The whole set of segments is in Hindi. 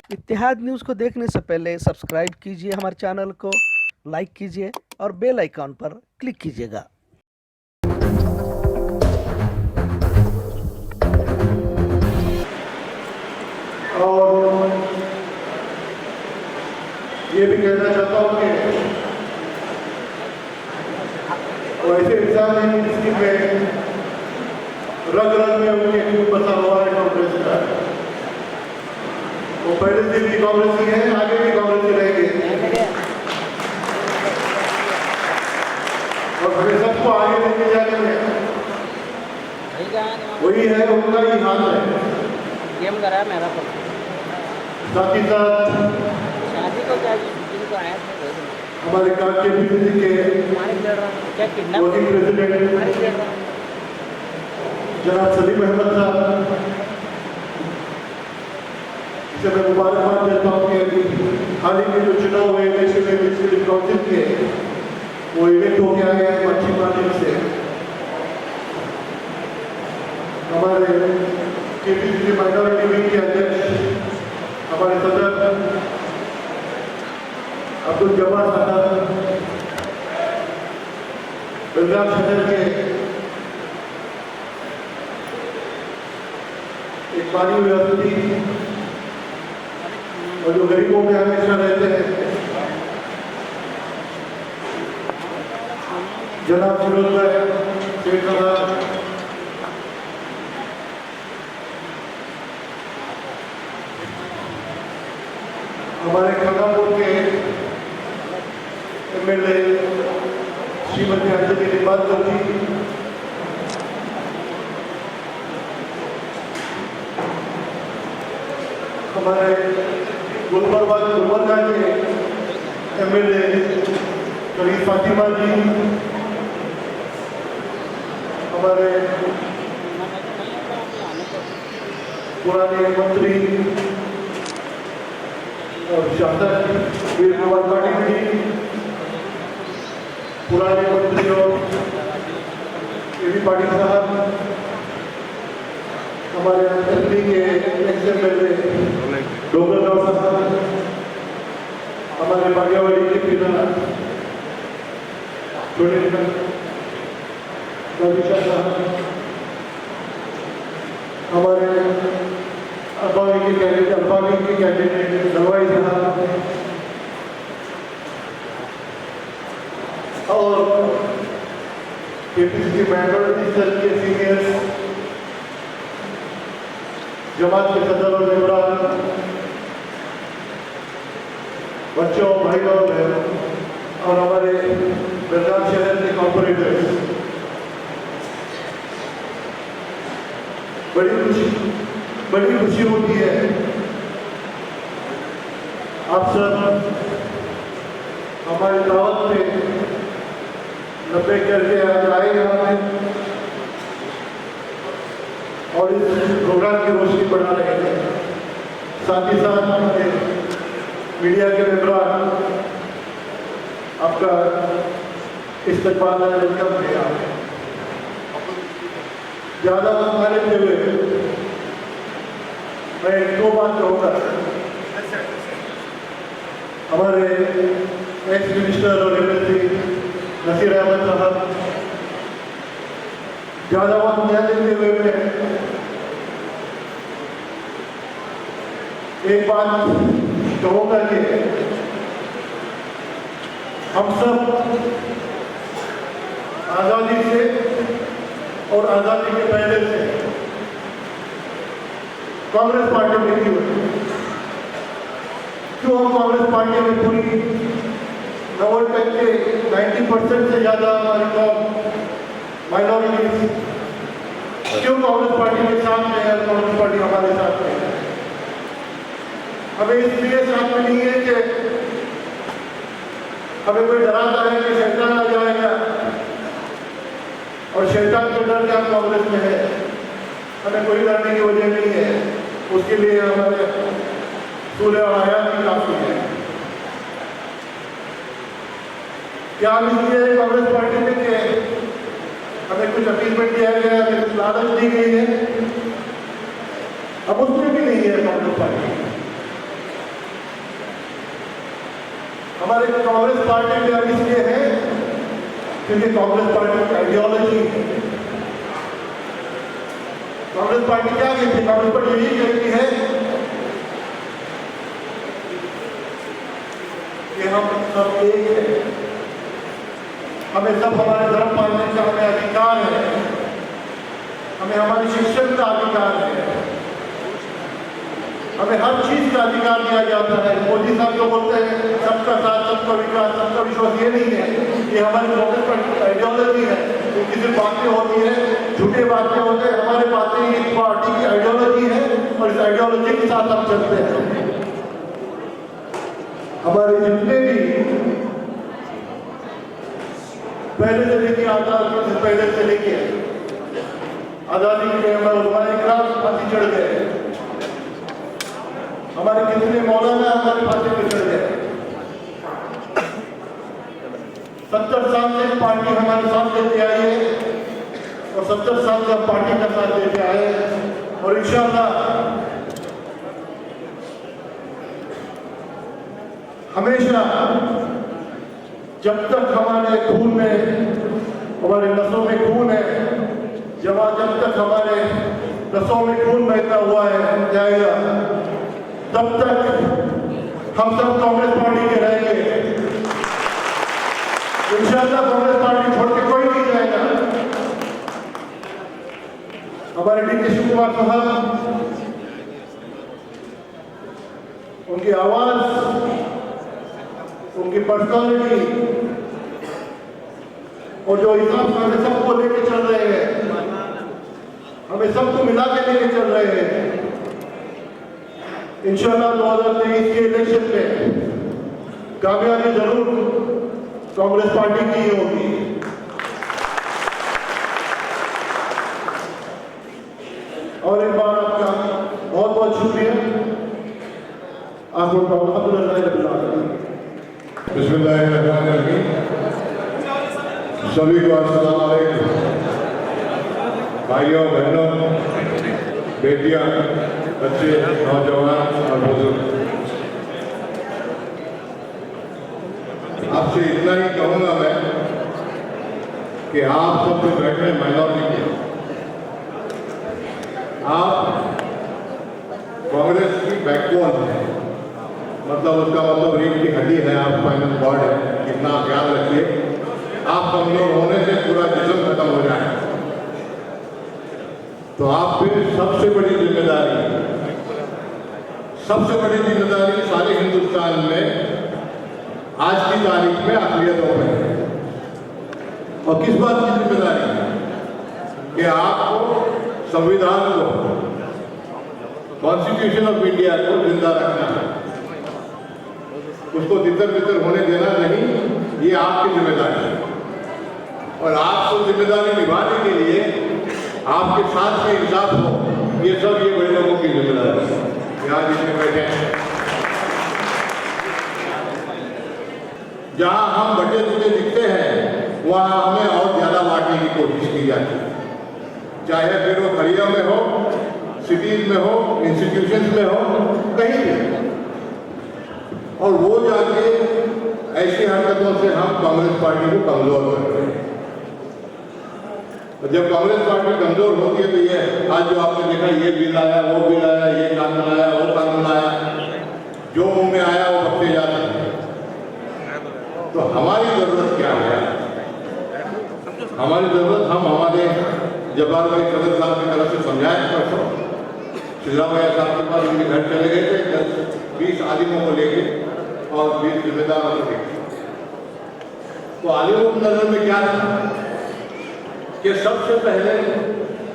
इत्तेहाद न्यूज़ को देखने से पहले सब्सक्राइब कीजिए हमारे चैनल को, लाइक कीजिए और बेल आइकॉन पर क्लिक कीजिएगा। और ये भी कहना चाहता हूँ कि वैसे इंसान है जिसकी में रग रग में उनके खून बसा हुआ है कांग्रेस का। वो पहले से भी कांग्रेसी है, आगे भी कांग्रेसी रहेंगे और हमें सबको आगे लेके जाने में वही है, उनका ही हाथ है। गेम करा मेरा साथ ही साथ शादी को क्या जिनको आया था हमारे के पीसीसी के क्या किडनैप वर्किंग प्रेसिडेंट जनाब सलीम अहमद साहब, इसे मैं मुबारकबाद देता हूँ कि अभी हाल ही में जो चुनाव हुए नेशनल लेजिस्लेटिव काउंसिल के वो इवेंट हो गया है अच्छी माध्यम से। हमारे केपीसीसी माइनॉरिटी विंग के अध्यक्ष हमारे सदर अब्दुल जब्बार साहब, बेलगाम शहर के एक पानी यूनिवर्सिटी और जो गरीबों में हमेशा रहते हैं जनाब फिरोज भाई शेख साहब, हमारे खंगापुर के एमएलए श्रीमती अंजलि निंबालकर जी, हमारे गुलबर्गा के एमएलए करीब फातिमा जी, हमारे पुराने मंत्री और शासक वीर कुमार पाटिल जी, पुराने मंत्री और एबी पाटिल साहब, हमारे एमपी के एक्स-एमएलए डोगरगांव साहब, हमारे बागेवाड़ी के पिता छोटे रविशा साहब, हमारे अल्पावी के कैंडिडेट दलवाई साहब और केपीसीसी माइनॉरिटी सेल के सीनियर्स, जमात के सदर और मेंबरान, बच्चों, भाई और बहनों और हमारे बेलगाम शहर के कॉर्पोरेटर्स, बड़ी खुशी होती है आप सब हमारे दावत पे 90 करके आज आए यहाँ पे और इस प्रोग्राम की रोशनी बढ़ा रहे हैं। साथ ही साथ हमारे मीडिया के मेंबरान, आपका इस्तेमाल वेलकम किया। ज़्यादा वक्त लेते हुए मैं 2 बात कहूँगा। हमारे एक्स मिनिस्टर और एमएलसी नसीर अहमद साहब, ज़्यादा वक्त न लेते हुए मैं एक बात कहूँगा कि हम सब आज़ादी से और आज़ादी के पहले से कांग्रेस पार्टी में क्यों हम कांग्रेस पार्टी में पूरी 90% से ज़्यादा हमारी कौम माइनॉरिटीज क्यों कांग्रेस पार्टी के साथ में है, कांग्रेस पार्टी हमारे साथ में है। हमें इसलिए साथ में नहीं है कि हमें कोई डराता है कि शैतान आ जाएगा और शैतान के डर के हम कांग्रेस में है। हमें कोई डरने की वजह नहीं है, उसके लिए हमारे सूर्य और हयात भी काफी है। क्या हम इसलिए कांग्रेस पार्टी में कि हमें कुछ अपीलमेंट दिया गया, हमें कुछ लालच दी गई है, अब उसमें भी नहीं है कांग्रेस पार्टी। कांग्रेस पार्टी में अब इसलिए है क्योंकि कांग्रेस पार्टी की आइडियोलॉजी है। कांग्रेस पार्टी क्या कहती है? कांग्रेस पार्टी यही कहती है कि हम सब एक हैं, हमें सब हमारे धर्म मानने का हमें अधिकार है, हमें हमारी शिक्षण का अधिकार है, हमें हर चीज का अधिकार दिया जाता है। मोदी साहब जो बोलते हैं सबका साथ, सबका विकास, सबका विश्वास, ये नहीं है, ये हमारी कांग्रेस पार्टी की आइडियोलॉजी है। तो किसी बातें होती है, झूठे बातें होते हैं, हमारे बातें इस पार्टी की आइडियोलॉजी है और इस आइडियोलॉजी के साथ हम चलते हैं। हमारे जितने भी पहले से लेके आजादी से पहले से लेके आजादी के हमारे खिलाफ फांसी चढ़ गए, हमारे कितने मौलाना हमारे फांसी पे चढ़ गए। 70 साल से पार्टी हमारे साथ देते आई है और 70 साल से पार्टी का साथ देते आए हैं और इंशाअल्लाह हमेशा जब तक हमारे खून में, हमारे नसों में खून है, जब तक हमारे नसों में खून बहता हुआ है जाएगा, तब तक हम सब कांग्रेस पार्टी के रहेंगे। इंशाअल्लाह कांग्रेस पार्टी छोड़ के कोई नहीं जाएगा। हमारे डी.के. शिव कुमार साहब, उनकी आवाज, उनकी पर्सनालिटी और जो हिसाब से हमें सबको लेके चल रहे हैं, हमें सबको मिला के लेके चल रहे हैं। इंशाअल्लाह 2023 के इलेक्शन में कामयाबी जरूर कांग्रेस पार्टी की ही होगी। और एक बार आपका बहुत बहुत शुक्रिया। सभी को अस्सलाम वालेकुम। भाइयों बहनों, बेटियां, बच्चे, नौजवान और बुजुर्ग, आपसे इतना ही कहूँगा मैं कि आप सब जो बैठे हैं माइनॉरिटी के, आप कांग्रेस की बैकबोन है, मतलब उसका मतलब रीढ़ की हड्डी है, आप फाइनल बॉर्ड है, इतना आप याद रखिए। आप कमजोर होने से पूरा जिस्म खत्म हो जाए तो आप फिर सबसे बड़ी जिम्मेदारी सारे हिंदुस्तान में आज की तारीख में अक़लियतों में है। और किस बात की जिम्मेदारी है कि आपको संविधान को, कॉन्स्टिट्यूशन ऑफ इंडिया को जिंदा रखना है, उसको तितर बितर होने देना नहीं, ये आपकी जिम्मेदारी है। और आपको जिम्मेदारी निभाने के लिए आपके साथ में इंसाफ हो, ये सब ये बड़े लोगों की जिम्मेदारी है। यहाँ जितने बैठे हैं, जहाँ हम बटे बुटे दिखते हैं वहाँ हमें और ज्यादा बांटने की कोशिश की जाती है, चाहे फिर वो खड़िया में हो, सिटीज में हो, इंस्टीट्यूशन में हो, कहीं भी। और वो जाके ऐसी हरकतों से हम कांग्रेस पार्टी को कमजोर कर रहे हैं। जब कांग्रेस पार्टी कमजोर होती है तो ये आज जो आपने देखा, ये बिल आया, वो बिल आया, ये कानून आया, वो कानून आया, जो मुंह में आया वो बकते जाते हैं। तो हमारी जरूरत क्या है? हमारी जरूरत, हम हमारे जब्बार भाई सदर साहब की तरफ से समझाए परसों, शिवराम भैया साहब के पास उनके घर चले गए थे 10-20 आलिमों को लेके और 20 जिम्मेदारों को लेके। तो आलिमों की नजर में क्या था कि सबसे पहले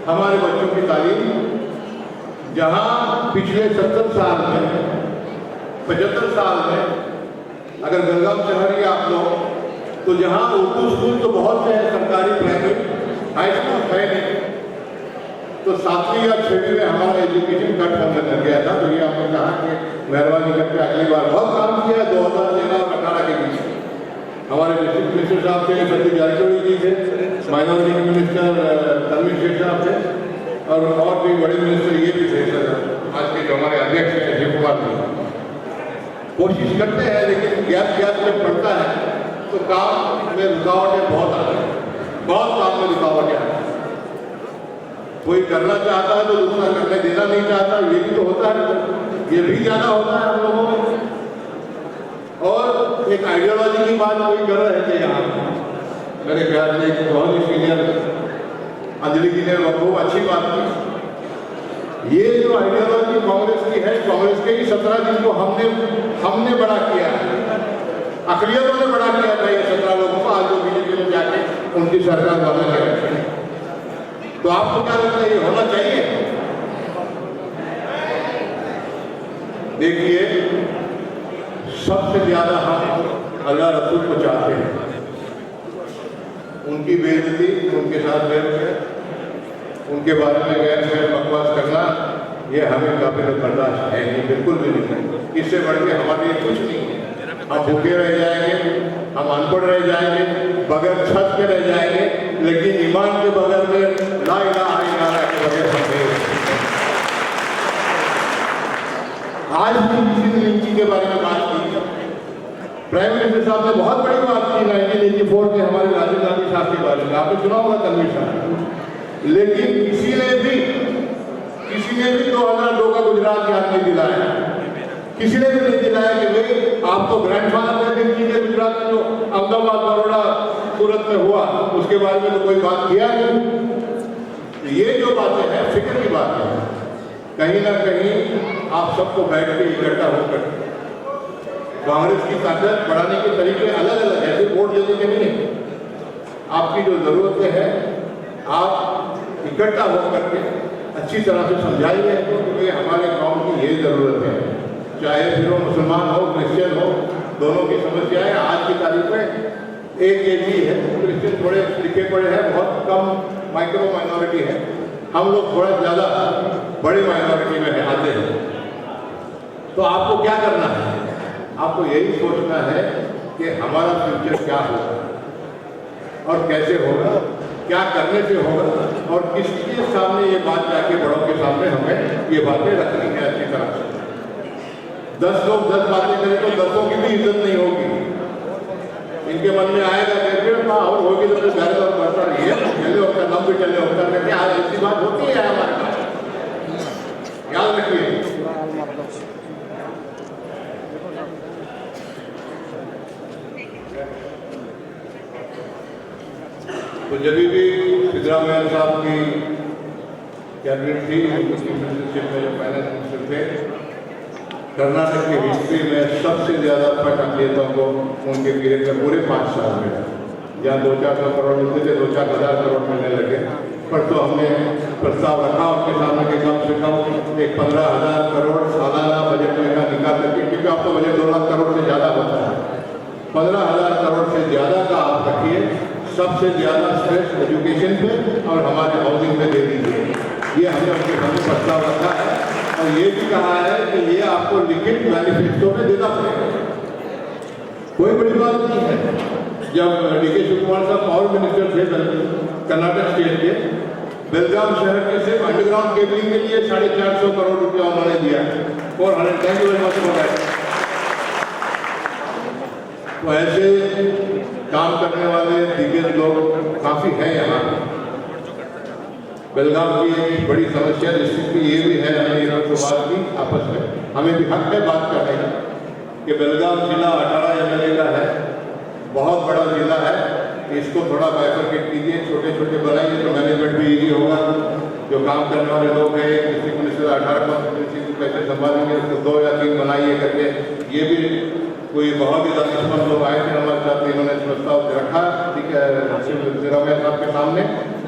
हमारे बच्चों की तालीम, जहां पिछले 70 साल में, 75 साल में अगर बेलगाम शहर ही आप लो तो जहां उर्दू स्कूल तो बहुत से हैं, सरकारी प्राइवेट हाई स्कूल है नहीं, तो 7वीं या 6वीं में हमारा एजुकेशन कट होने लग गया था। तो ये आपने कहा कि मेहरबानी करके अगली बार बहुत काम किया। 2013 और 18 के बीच हमारे डिस्ट्रिक्ट मिनिस्टर साहब थे, सतीश जायसवाल जी थे, माइनॉरिटी मिनिस्टर तनवीर शेख साहब थे और भी बड़े मिनिस्टर ये भी थे सर, आज के जो हमारे अध्यक्ष हैं शिव कुमार जी। कोशिश करते हैं, लेकिन गैप जब पड़ता है तो काम में रुकावटें बहुत आती हैं, बहुत काम में रुकावटें आती हैं। कोई करना चाहता है तो दूसरा करने देना नहीं चाहता, ये भी तो होता है, ये भी ज़्यादा होता है हम लोगों में। और एक आइडियोलॉजी की बात कोई कर रहे थे यहाँ, मेरे ख्याल से एक बहुत ही सीनियर अंजलि जी ने बहुत अच्छी बात की। ये जो आइडियोलॉजी कांग्रेस की है, कांग्रेस के ही 17 दिन को हमने बड़ा किया है, अकलियतों ने बड़ा किया था ये 17 लोगों को, आज जो बीजेपी में जाके उनकी सरकार बना के रखी है। तो आपको क्या लगता है ये होना चाहिए? देखिए, सबसे ज्यादा हम अल्लाह रसूल को चाहते हैं, उनकी बेइज्जती, उनके साथ बैठ उनके बारे में गैर बकवास करना, ये हमें काबिल बर्दाश्त है नहीं, बिल्कुल भी नहीं। इससे बढ़ के हमारे लिए कुछ नहीं है। हम भूखे रह जाएंगे, हम अनपढ़ रह जाएंगे, बगैर छत के रह जाएंगे, लेकिन ईमान के बगैर में ला इलाहा इल्लल्लाह के बगैर हम नहीं। आज भी किसी ने लिंचिंग के बारे में बात की, प्राइम मिनिस्टर साहब ने बहुत बड़ी बात की 1984 के हमारे राजीव गांधी साहब के बारे में, आपने सुना होगा तनवीर साहब। लेकिन किसी ने भी 2002 का गुजरात याद नहीं दिलाया, किसी ने भी नहीं दिलाया कि भाई आप तो ग्रैंडफादर ने दिन कीजिए गुजरात में जो अहमदाबाद, बड़ौदा, सूरत में हुआ, उसके बारे में तो कोई बात किया नहीं। ये जो बातें हैं फिक्र की बात है, कहीं ना कहीं आप सबको बैठ के इकट्ठा होकर कांग्रेस की ताकत बढ़ाने के तरीके अलग अलग है, सिर्फ वोट देने के नहीं है। आपकी जो जरूरतें हैं आप इकट्ठा होकर के अच्छी तरह से समझाइए, क्योंकि हमारे गांव की ये जरूरत है, चाहे फिर वो मुसलमान हो, क्रिश्चियन हो, दोनों की समस्याएं आज की तारीख में एक ही है। क्रिश्चियन थोड़े लिखे पड़े हैं, बहुत कम माइक्रो माइनॉरिटी है, हम लोग थोड़ा ज़्यादा बड़ी माइनॉरिटी में आते हैं। तो आपको क्या करना है? आपको यही सोचना है कि हमारा फ्यूचर क्या होगा और कैसे होगा, क्या करने से होगा, और किसके सामने ये बात जाके बड़ों के सामने हमें ये बातें रखनी है अच्छी तरह से। 10 लोग 10 बातें करें तो 10 की भी इज्जत नहीं होगी, इनके मन में आएगा फिर और होगी तो घर और बढ़ता रही है, चले होता लंब भी चले होता करके आज ऐसी बात होती है हमारे पास, याद रखिए। तो जब भी सिद्धरामैया साहब की कैबिनेट थी, उनकी मिनिस्टरशिप में जो फाइनेंस मिनिस्टर थे, कर्नाटक की हिस्ट्री में सबसे ज़्यादा फट अकलियतों को उनके पीरियड में पूरे 5 साल में, जहाँ 2-400 करोड़ मिलते थे 2-4 हज़ार करोड़ मिलने लगे। पर तो हमने प्रस्ताव रखा उनके सामने कि कम से कम एक 15,000 करोड़ सालाना बजट में का निकाल करके, क्योंकि आपका बजट 2 लाख करोड़ से ज़्यादा होता है, 15,000 करोड़ से ज़्यादा का आप रखिए, सबसे ज़्यादा स्ट्रेस एजुकेशन पे और हमारे हाउसिंग पे दे दीजिए। ये हमने उनके सामने प्रस्ताव रखा है और ये भी कहा है कि ये आपको लिखित मैनिफेस्टो में देना पड़ेगा, कोई बड़ी बात नहीं है। जब डी.के. शिवकुमार साहब पावर मिनिस्टर थे कर्नाटक स्टेट के, बेलगाम शहर के सिर्फ अंडरग्राउंड केबलिंग के लिए 450 करोड़ रुपया उन्होंने दिया, 400। Thank you very much. तो ऐसे काम करने वाले दिग्गज लोग काफ़ी हैं यहाँ। बेलगाम की एक बड़ी समस्या स्थिति ये भी है, हमने इन लोगों से बात की आपस में, हमें भी हक है बात करने का कि बेलगाम जिला 18 एमएलए का है, बहुत बड़ा जिला है, इसको थोड़ा बाइफरकेट कीजिए, छोटे छोटे बनाइए तो मैनेजमेंट भी ईजी होगा। जो काम करने वाले लोग हैं, डिस्ट्रिक्ट मिनिस्टर 18 कॉन्स्टिट्यूंसी को कैसे संभालेंगे, उसको 2 या 3 बनाइए करके, ये भी कोई बहुत ही दानिशमंद लोग आए थे हमारे साथ, इन्होंने प्रस्ताव रखा ठीक है सिद्धरामैया साहब के सामने,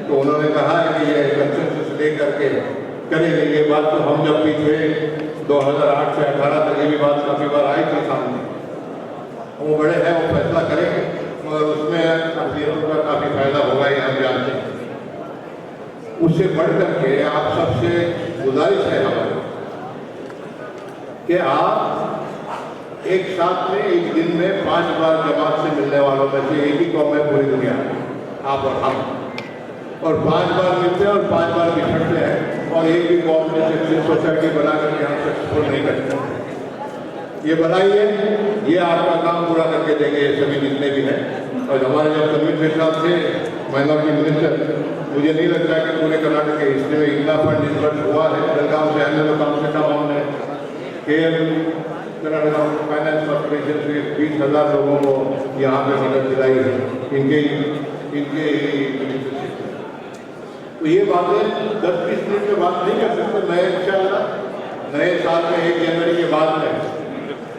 तो उन्होंने कहा है कि ये कंसेंसस ले करके करेंगे। ये बात तो हम जब पीछे 2008 से 18 तक ये भी बात काफ़ी बार आई थी सामने, वो बड़े हैं, वो फैसला करेंगे, मगर उसमें अकलियतों का काफ़ी फायदा होगा, ये हम जानते हैं। उससे बढ़ करके आप सबसे गुजारिश है हमारी कि आप एक साथ में एक दिन में 5 बार जमात से मिलने वालों में से एक ही कौम है पूरी दुनिया में, आप और हम, और 5 बार मिलते हैं और 5 बार बिछड़ते हैं, और एक भी कौम में सक्सेस सोसाइटी बना करके हम सक्सेसफुल नहीं करते। ये बनाइए, ये आपका काम पूरा करके देंगे ये सभी जितने भी हैं। और हमारे जब तनवीर साहब थे माइनॉरिटी मिनिस्टर, मुझे नहीं लगता कि पूरे कर्नाटक के हिस्ट्री में इतना फंड डिस्बर्स हुआ है। बेलगाम शहर में तो कम से कम हमने कर्नाटक फाइनेंस कॉर्पोरेशन से 20,000 लोगों को यहाँ पे मदद दिलाई है इनके तो ये बातें 10-20 मिनट में बात नहीं कर सकते। मैं इंशाअल्लाह नए साल में 1 जनवरी के बाद में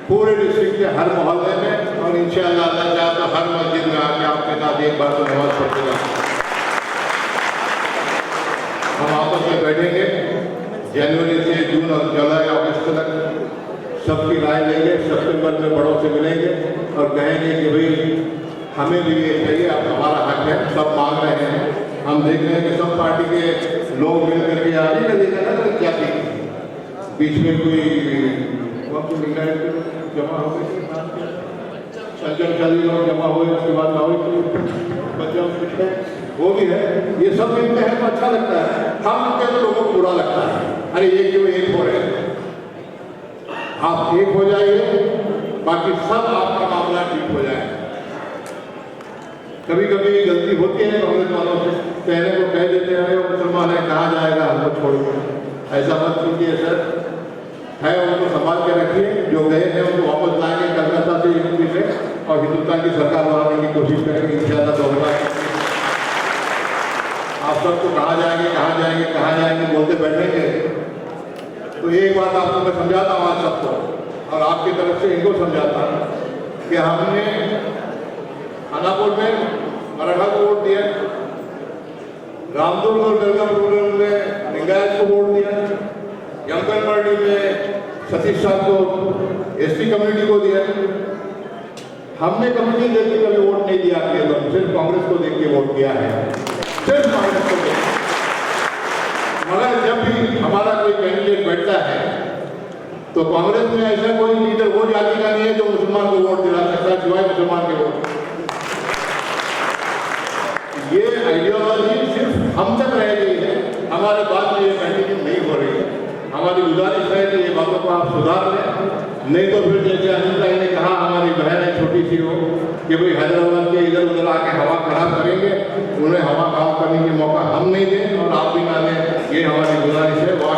पूरे डिस्ट्रिक्ट के हर मोहल्ले में और इंशाअल्लाह अल्लाह चाहे तो हर मस्जिद में आके आपके साथ एक बार तो नमाज पढ़ेगा। हम आपस में बैठेंगे जनवरी से जून और जुलाई अगस्त तक सबकी राय लेंगे, सितंबर में बड़ों से मिलेंगे और कहेंगे कि भाई हमें भी ये चाहिए, अब हमारा हक है, सब मांग रहे हैं। हम देख रहे हैं कि सब पार्टी के लोग मिल करके आ रही है, देखा ना क्या थी बीच में कोई जमा हो गई, संजय लोग जमा हुए, उसके बाद बच्चों कुछ है वो भी है। ये सब मिलते हैं तो अच्छा लगता है। हम मिलते तो लोगों को बुरा लगता है, अरे ये क्यों एक हो रहे हैं। आप एक हो जाइए, बाकी सब आपका मामला ठीक हो जाए। कभी कभी गलती होती है कांग्रेस वालों से, कहने को कह देते हैं वो मुसलमान है कहाँ जाएगा हमको छोड़कर। ऐसा मत कीजिए सर, है उनको संभाल के रखिए। जो गए हैं उनको वापस लाएंगे कलकत्ता से यूपी से और हिंदुस्तान की सरकार बनाने की कोशिश करेंगे इंशाअल्लाह। 2000 आप सबको कहाँ जाएंगे बोलते बैठेंगे। तो एक बात आपको मैं समझाता हूँ आज सबको और आपकी तरफ से इनको समझाता हूँ कि हमने खानापुर में मराठा को वोट दिया, रामदुर्ग और बेलगाम रूरल में लिंगायत को वोट दिया, यंगनवाड़ी में सतीश साहब को एसटी कम्युनिटी को दिया। हमने कम्युनिटी देख के कभी वोट नहीं दिया आपके लोग, सिर्फ कांग्रेस को देख के वोट दिया है, सिर्फ कांग्रेस को देख। मगर जब भी हमारा कोई कैंडिडेट बैठता है तो कांग्रेस में ऐसा कोई लीडर वो जाति का नहीं है जो मुसलमान को वोट दिला सकता है सिवाय मुसलमान के वोट। ये आइडियोलॉजी सिर्फ हम तक रह गई है, हमारे बाद में ये कंटिन्यू नहीं हो रही है। हमारी गुजारिश है कि ये बातों को आप सुधार लें, नहीं तो फिर जैसे अनिल भाई ने कहा हमारी बहन है छोटी सी हो कि भाई हैदराबाद के इधर उधर आके हवा खराब करेंगे, उन्हें हवा काम करने के मौका हम नहीं दें और आप भी ना दें। ये हमारी गुजारिश है। वाह